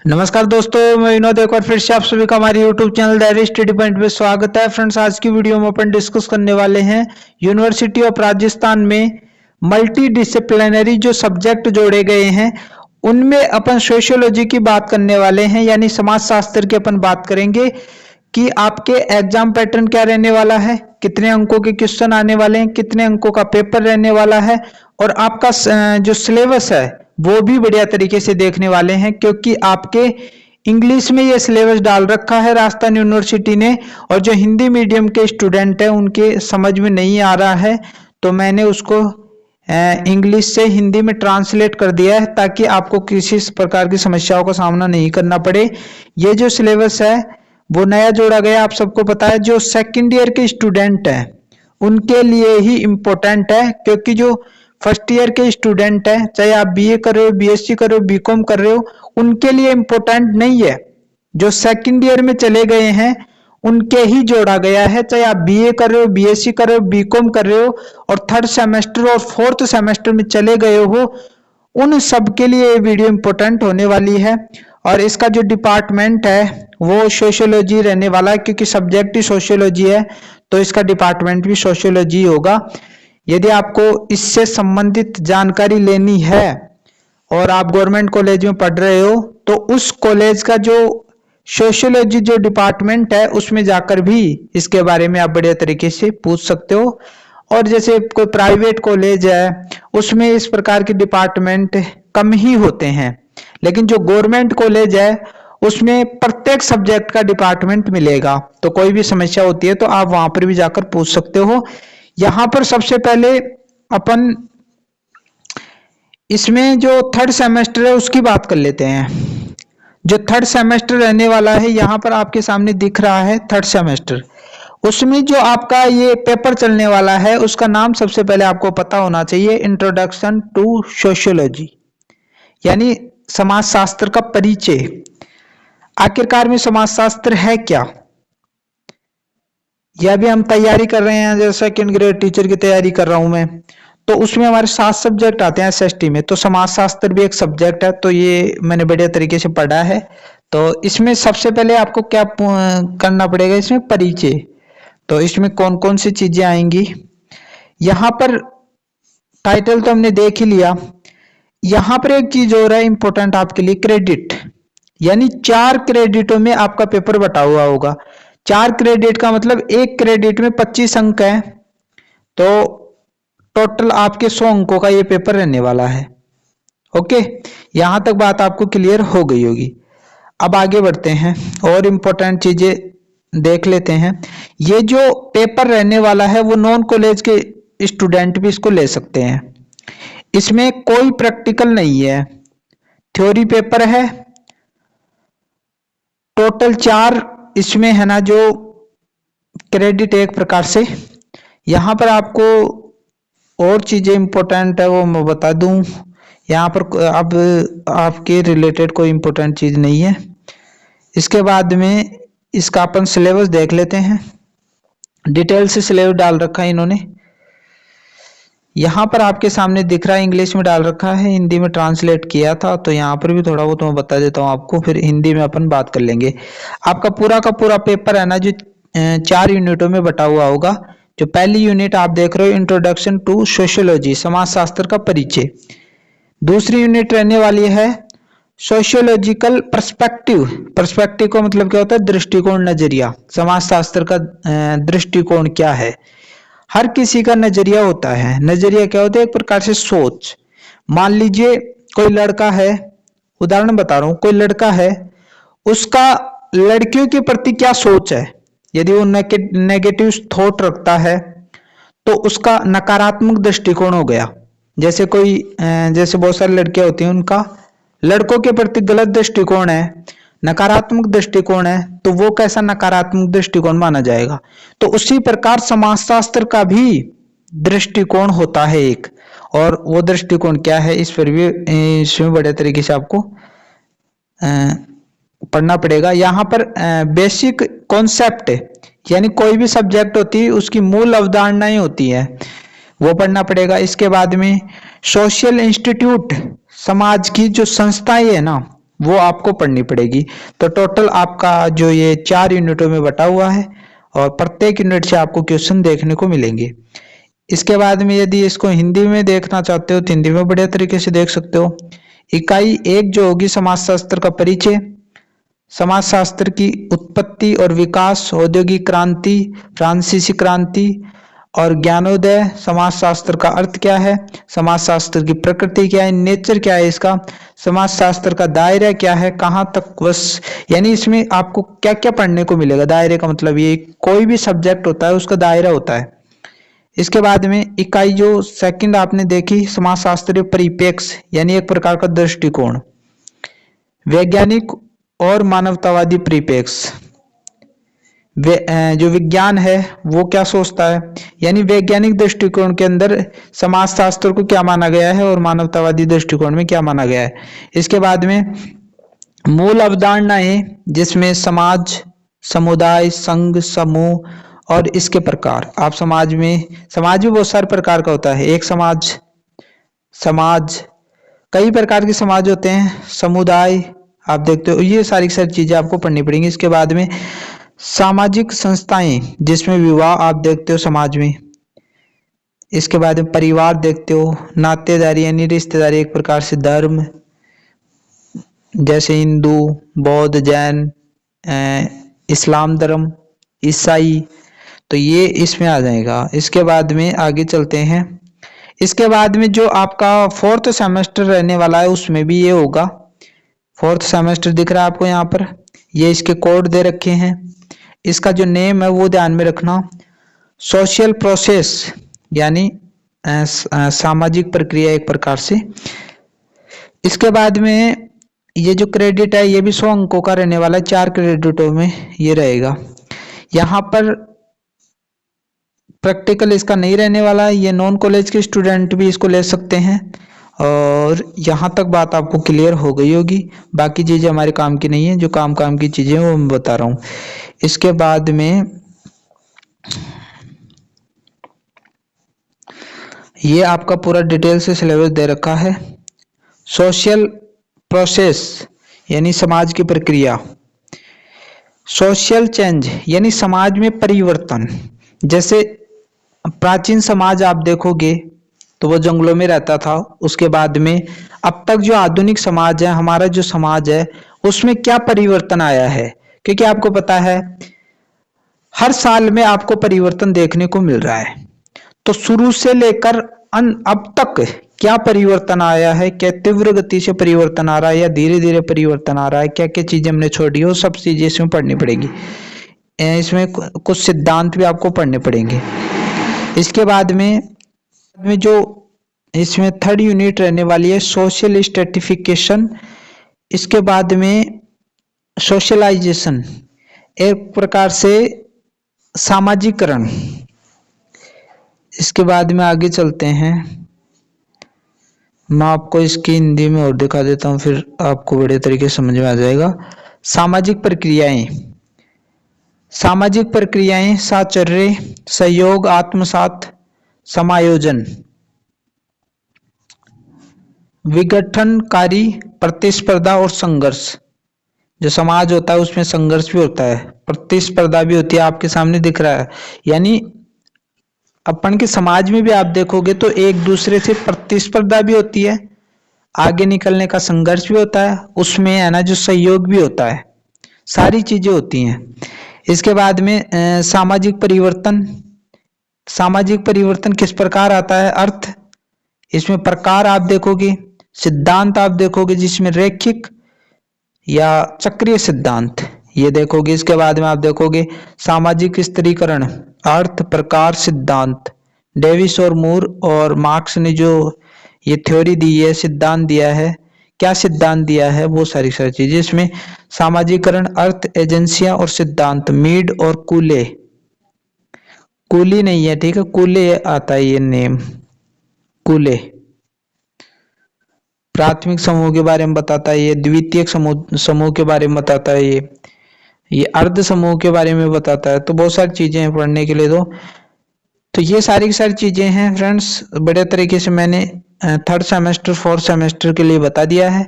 नमस्कार दोस्तों, मैं विनोद एक बार फिर से आप सभी का हमारे YouTube channel diary study point में स्वागत है। फ्रेंड्स, आज की वीडियो में अपन डिस्कस करने वाले हैं यूनिवर्सिटी ऑफ राजस्थान में मल्टी डिसिप्लिनरी जो सब्जेक्ट जोड़े गए हैं उनमें अपन सोशियोलॉजी की बात करने वाले हैं, यानी समाज शास्त्र की अपन बात करेंगे कि आपके एग्जाम पैटर्न क्या रहने वाला है, कितने अंकों के क्वेश्चन आने वाले हैं, कितने अंकों का पेपर रहने वाला है और आपका जो सिलेबस है वो भी बढ़िया तरीके से देखने वाले हैं, क्योंकि आपके इंग्लिश में ये सिलेबस डाल रखा है राजस्थान यूनिवर्सिटी ने और जो हिंदी मीडियम के स्टूडेंट हैं उनके समझ में नहीं आ रहा है तो मैंने उसको इंग्लिश से हिंदी में ट्रांसलेट कर दिया है ताकि आपको किसी प्रकार की समस्याओं का सामना नहीं करना पड़े। ये जो सिलेबस है वो नया जोड़ा गया, आप सबको पता है। जो सेकंड ईयर के स्टूडेंट हैं उनके लिए ही इम्पोर्टेंट है, क्योंकि जो फर्स्ट ईयर के स्टूडेंट हैं, चाहे आप बीए कर रहे हो, बीएससी कर रहे हो, बीकॉम कर रहे हो, उनके लिए इम्पोर्टेंट नहीं है। जो सेकंड ईयर में चले गए हैं उनके ही जोड़ा गया है, चाहे आप बीए कर रहे हो, बीएससी कर रहे हो, बीकॉम कर रहे हो और थर्ड सेमेस्टर और फोर्थ सेमेस्टर में चले गए हो, उन सब के लिए ये वीडियो इंपॉर्टेंट होने वाली है। और इसका जो डिपार्टमेंट है वो सोशियोलॉजी रहने वाला है, क्योंकि सब्जेक्ट ही सोशियोलॉजी है तो इसका डिपार्टमेंट भी सोशियोलॉजी होगा। यदि आपको इससे संबंधित जानकारी लेनी है और आप गवर्नमेंट कॉलेज में पढ़ रहे हो तो उस कॉलेज का जो सोशियोलॉजी जो डिपार्टमेंट है उसमें जाकर भी इसके बारे में आप बढ़िया तरीके से पूछ सकते हो। और जैसे कोई प्राइवेट कॉलेज है उसमें इस प्रकार के डिपार्टमेंट कम ही होते हैं, लेकिन जो गवर्नमेंट कॉलेज है उसमें प्रत्येक सब्जेक्ट का डिपार्टमेंट मिलेगा, तो कोई भी समस्या होती है तो आप वहां पर भी जाकर पूछ सकते हो। यहां पर सबसे पहले अपन इसमें जो थर्ड सेमेस्टर है उसकी बात कर लेते हैं। जो थर्ड सेमेस्टर रहने वाला है यहां पर आपके सामने दिख रहा है थर्ड सेमेस्टर, उसमें जो आपका ये पेपर चलने वाला है उसका नाम सबसे पहले आपको पता होना चाहिए, इंट्रोडक्शन टू सोशियोलॉजी, यानी समाज शास्त्र का परिचय। आखिरकार में समाज शास्त्र है क्या, यह भी हम तैयारी कर रहे हैं। जैसे सेकंड ग्रेड टीचर की तैयारी कर रहा हूं मैं, तो उसमें हमारे 7 सब्जेक्ट आते हैं एसएसटी में, तो समाज शास्त्र भी एक सब्जेक्ट है, तो ये मैंने बढ़िया तरीके से पढ़ा है। तो इसमें सबसे पहले आपको क्या करना पड़ेगा, इसमें परिचय। तो इसमें कौन कौन सी चीजें आएंगी, यहां पर टाइटल तो हमने देख ही लिया। यहां पर एक चीज और है इंपॉर्टेंट आपके लिए, क्रेडिट, यानी 4 क्रेडिटों में आपका पेपर बटा हुआ होगा। 4 क्रेडिट का मतलब एक क्रेडिट में 25 अंक है, तो टोटल आपके 100 अंकों का ये पेपर रहने वाला है। ओके, यहां तक बात आपको क्लियर हो गई होगी। अब आगे बढ़ते हैं और इंपॉर्टेंट चीजें देख लेते हैं। ये जो पेपर रहने वाला है वो नॉन कॉलेज के स्टूडेंट भी इसको ले सकते हैं। इसमें कोई प्रैक्टिकल नहीं है, थ्योरी पेपर है। टोटल 4 इसमें है ना जो क्रेडिट एक प्रकार से। यहां पर आपको और चीजें इंपॉर्टेंट है वो मैं बता दूं, यहाँ पर अब आपके रिलेटेड कोई इंपॉर्टेंट चीज नहीं है। इसके बाद में इसका अपन सिलेबस देख लेते हैं। डिटेल से सिलेबस डाल रखा है इन्होंने, यहाँ पर आपके सामने दिख रहा है, इंग्लिश में डाल रखा है, हिंदी में ट्रांसलेट किया था, तो यहाँ पर भी थोड़ा बहुत मैं बता देता हूँ आपको, फिर हिंदी में अपन बात कर लेंगे। आपका पूरा का पूरा पेपर है ना जो 4 यूनिटों में बटा हुआ होगा। जो पहली यूनिट आप देख रहे हो इंट्रोडक्शन टू सोशियोलॉजी, समाज शास्त्र का परिचय। दूसरी यूनिट रहने वाली है सोशियोलॉजिकल पर्सपेक्टिव। पर्सपेक्टिव का मतलब क्या होता है, दृष्टिकोण, नजरिया। समाज शास्त्र का दृष्टिकोण क्या है, हर किसी का नजरिया होता है। नजरिया क्या होता है, एक प्रकार से सोच। मान लीजिए कोई लड़का है, उदाहरण बता रहा हूं, कोई लड़का है, उसका लड़कियों के प्रति क्या सोच है। यदि वो नेगेटिव थॉट रखता है तो उसका नकारात्मक दृष्टिकोण हो गया। जैसे जैसे बहुत सारी लड़कियां होती हैं, उनका लड़कों के प्रति गलत दृष्टिकोण है, नकारात्मक दृष्टिकोण है, तो वो कैसा नकारात्मक दृष्टिकोण माना जाएगा। तो उसी प्रकार समाजशास्त्र का भी दृष्टिकोण होता है एक, और वो दृष्टिकोण क्या है इस पर भी इसमें बड़े तरीके से आपको पढ़ना पड़ेगा। यहाँ पर बेसिक कॉन्सेप्ट, यानी कोई भी सब्जेक्ट होती है उसकी मूल अवधारणाएं होती है, वो पढ़ना पड़ेगा। इसके बाद में सोशल इंस्टीट्यूट, समाज की जो संस्थाएं है ना वो आपको पढ़नी पड़ेगी। तो टोटल आपका जो ये 4 यूनिटों में बटा हुआ है और प्रत्येक यूनिट से आपको क्वेश्चन देखने को मिलेंगे। इसके बाद में यदि इसको हिंदी में देखना चाहते हो तो हिंदी में बढ़िया तरीके से देख सकते हो। इकाई 1 जो होगी समाजशास्त्र का परिचय, समाजशास्त्र की उत्पत्ति और विकास, औद्योगिक क्रांति, फ्रांसीसी क्रांति और ज्ञानोदय, समाजशास्त्र का अर्थ क्या है, समाजशास्त्र की प्रकृति क्या है, नेचर क्या है इसका, समाजशास्त्र का दायरा क्या है, कहाँ तक, बस यानी इसमें आपको क्या क्या पढ़ने को मिलेगा। दायरे का मतलब ये कोई भी सब्जेक्ट होता है उसका दायरा होता है। इसके बाद में इकाई जो सेकंड आपने देखी, समाजशास्त्रीय परिप्रेक्ष्य यानी एक प्रकार का दृष्टिकोण, वैज्ञानिक और मानवतावादी परिप्रेक्ष्य, जो विज्ञान है वो क्या सोचता है, यानी वैज्ञानिक दृष्टिकोण के अंदर समाजशास्त्र को क्या माना गया है और मानवतावादी दृष्टिकोण में क्या माना गया है। इसके बाद में मूल अवधारणाएं जिसमें समाज, समुदाय, संघ, समूह और इसके प्रकार। आप समाज में बहुत सारे प्रकार का होता है। एक समाज कई प्रकार के समाज होते हैं, समुदाय आप देखते हो, ये सारी चीजें आपको पढ़नी पड़ेंगी। इसके बाद में सामाजिक संस्थाएं जिसमें विवाह आप देखते हो समाज में। इसके बाद में परिवार देखते हो, नातेदारी यानी रिश्तेदारी, एक प्रकार से धर्म जैसे हिंदू, बौद्ध, जैन, इस्लाम धर्म, ईसाई, तो ये इसमें आ जाएगा। इसके बाद में आगे चलते हैं। इसके बाद में जो आपका 4th सेमेस्टर रहने वाला है उसमें भी ये होगा। 4th सेमेस्टर दिख रहा है आपको यहाँ पर, ये इसके कोड दे रखे हैं। इसका जो नेम है वो ध्यान में रखना, सोशल प्रोसेस यानी सामाजिक प्रक्रिया एक प्रकार से। इसके बाद में ये जो क्रेडिट है ये भी 100 अंकों का रहने वाला है, 4 क्रेडिटों में ये रहेगा। यहाँ पर प्रैक्टिकल इसका नहीं रहने वाला है, ये नॉन कॉलेज के स्टूडेंट भी इसको ले सकते हैं। और यहाँ तक बात आपको क्लियर हो गई होगी। बाकी चीज़ें हमारे काम की नहीं है, जो काम की चीज़ें वो मैं बता रहा हूँ। इसके बाद में ये आपका पूरा डिटेल से सिलेबस दे रखा है। सोशल प्रोसेस यानी समाज की प्रक्रिया, सोशल चेंज यानी समाज में परिवर्तन। जैसे प्राचीन समाज आप देखोगे तो वो जंगलों में रहता था, उसके बाद में अब तक जो आधुनिक समाज है, हमारा जो समाज है, उसमें क्या परिवर्तन आया है। क्योंकि आपको पता है हर साल में आपको परिवर्तन देखने को मिल रहा है, तो शुरू से लेकर अब तक क्या परिवर्तन आया है, क्या तीव्र गति से परिवर्तन आ रहा है या धीरे धीरे परिवर्तन आ रहा है, क्या क्या चीजें हमने छोड़ी, वो सब चीजें इसमें पढ़नी पड़ेगी। इसमें कुछ सिद्धांत भी आपको पढ़ने पड़ेंगे। इसके बाद में जो इसमें 3rd यूनिट रहने वाली है, सोशल स्ट्रेटिफिकेशन। इसके बाद में सोशलाइजेशन, एक प्रकार से सामाजिकरण। इसके बाद में आगे चलते हैं, मैं आपको इसकी हिंदी में और दिखा देता हूं, फिर आपको बड़े तरीके से समझ में आ जाएगा। सामाजिक प्रक्रियाएं, सामाजिक प्रक्रियाएं, साहचर्य, सहयोग, आत्मसात, समायोजन, विघटनकारी, प्रतिस्पर्धा और संघर्ष। जो समाज होता है उसमें संघर्ष भी होता है, प्रतिस्पर्धा भी होती है, आपके सामने दिख रहा है। यानी अपन के समाज में भी आप देखोगे तो एक दूसरे से प्रतिस्पर्धा भी होती है, आगे निकलने का संघर्ष भी होता है, उसमें है ना जो सहयोग भी होता है, सारी चीजें होती हैं। इसके बाद में सामाजिक परिवर्तन, सामाजिक परिवर्तन किस प्रकार आता है, अर्थ, इसमें प्रकार आप देखोगे, सिद्धांत आप देखोगे जिसमें रैखिक या चक्रीय सिद्धांत ये देखोगे। इसके बाद में आप देखोगे सामाजिक स्त्रीकरण, अर्थ, प्रकार, सिद्धांत। डेविस और मूर और मार्क्स ने जो ये थ्योरी दी है, सिद्धांत दिया है, क्या सिद्धांत दिया है, वो सारी चीजें इसमें सामाजिकरण, अर्थ, एजेंसियां और सिद्धांत। मीड और कूले, कूली नहीं है, ठीक है, कूले आता है ये नेम, कूले प्राथमिक समूह के बारे में बताता है, ये द्वितीयक समूह के बारे में बताता है, ये अर्ध समूह के बारे में बताता है। तो बहुत सारी चीजें हैं पढ़ने के लिए। तो ये सारी की सारी चीजें हैं फ्रेंड्स, बड़े तरीके से मैंने 3rd सेमेस्टर 4th सेमेस्टर के लिए बता दिया है।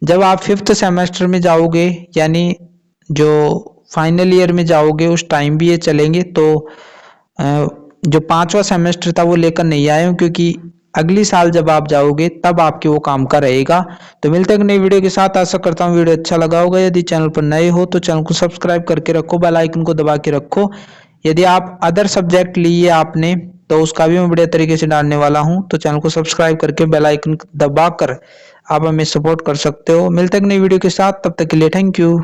जब आप 5th सेमेस्टर में जाओगे यानी जो फाइनल ईयर में जाओगे उस टाइम भी ये चलेंगे। तो जो 5वां सेमेस्टर था वो लेकर नहीं आए हूँ, क्योंकि अगली साल जब आप जाओगे तब आपके वो काम का रहेगा। तो मिलते हैं नई वीडियो के साथ। आशा करता हूँ वीडियो अच्छा लगा होगा। यदि चैनल पर नए हो तो चैनल को सब्सक्राइब करके रखो, बेल आइकन को दबा के रखो। यदि आप अदर सब्जेक्ट लिए आपने तो उसका भी मैं बढ़िया तरीके से डालने वाला हूं। तो चैनल को सब्सक्राइब करके बेल आइकन दबाकर आप हमें सपोर्ट कर सकते हो। मिलते हैं नई वीडियो के साथ, तब तक के लिए थैंक यू।